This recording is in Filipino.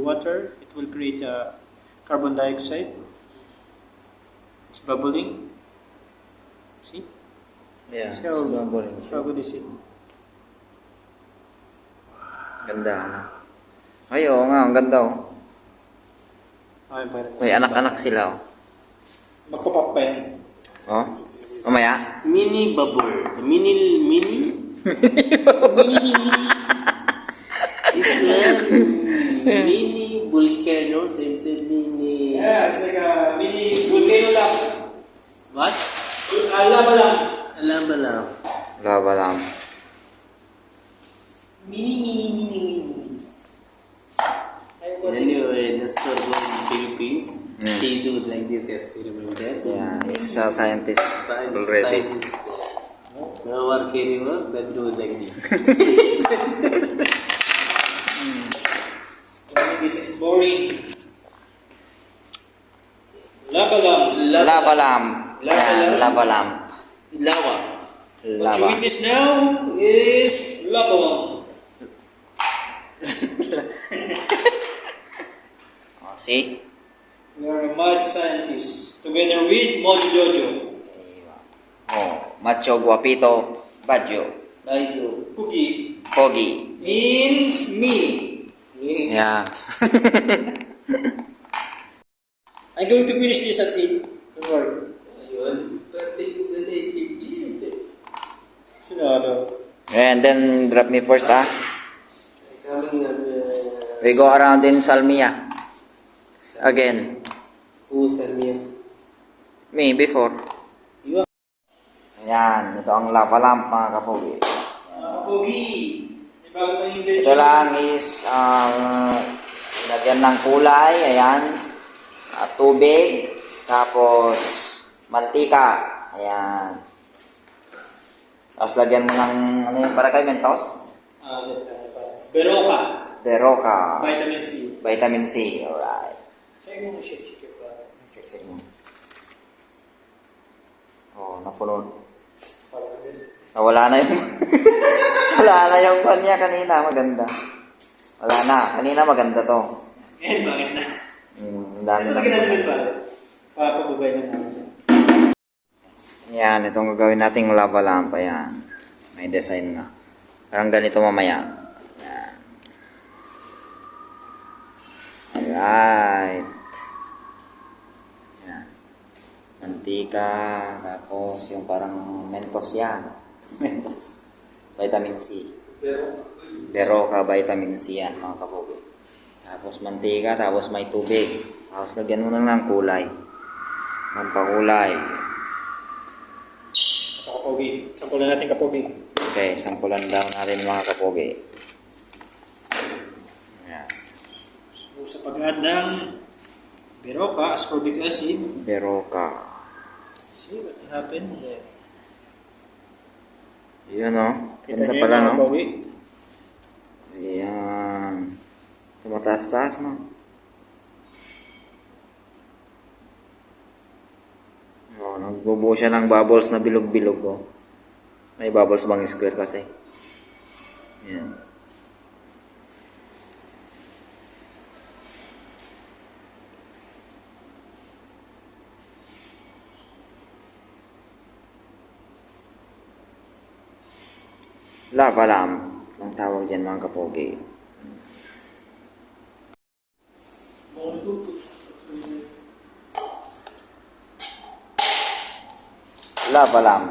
water, it will create carbon dioxide. It's bubbling. See? Yeah, See it's how, bubbling. how good is it? Ganda, ano? Ay, oo nga, ang ganda, oh. Ay, May anak-anak sila, oh. Magpapap pa yan. Oh? Mamaya? Mini bubble. Mini. It's a mini volcano. Same mini. Yeah, it's like a mini volcano lang. What? Lava lang. Alam ba lang? Lava lamp. Mini. Anyway, the store in Philippines, they do like this experiment there. Yeah, he's a scientist already. Scientists, no work anymore, then do like this. This is boring. Lava lang. Lava lamp. Lava Yan, lamp. lava lamp. Lava. What you Lava. witness now is lava lang. Oh, see? We are a mad scientist together with Mojo Jojo. Oh, macho, guapito, badyo, Ayo. Cookie pogi. means me. Yeah. I'm going to finish this at 8. Don't worry. Ayun. But it's the native gene. Sinado. And then drop me first, ah. Coming up, We go around in Salmia. Again. who sent me? Me, before. You are. Ayan, ito ang lava lamp, mga kapogi. Pogi. Bago ng invention. Ito lang is, lagyan ng kulay, ayan. At tubig, tapos mantika, ayan. Tapos lagyan mo ng, ano yung para kay Mentos? Beroka. Beroka. Vitamin C. Vitamin C, alright. Check mo shake it pa. Siksik mo. Oh, napuno. Nawala na yung wala na yung kanya kanina, maganda. Wala na, kanina maganda to. Eh, bakit na? Dami Ito lang. ginagawa pa. Papabubay na namin. Yan, itong gagawin nating lava lamp. Ayan. May design na. Parang ganito mamaya. Ayan. Alright. Ayan. Mantika. Tapos yung parang Mentos yan. Mentos. Vitamin C. Beroka vitamin C yan, mga kapogi. Tapos mantika, tapos may tubig. Tapos lagyan mo na ng kulay. Pampakulay. Ito kapogi. Sampulan natin kapogi. Okay, sampulan daw natin mga kapogi. Ayan. So, sa pag-add ng Beroka, ascorbic acid, Beroka. see what happened there. Yun o. Kita Ganda niyo pala, yung no? kapogi? Ayan. Tumataas-taas, no? Oh, nagbubuo siya ng bubbles na bilog-bilog, oh. May bubbles bang square kasi? Ayan. Lava lamp ang tawag dyan, mga kapogi. Lava lamp.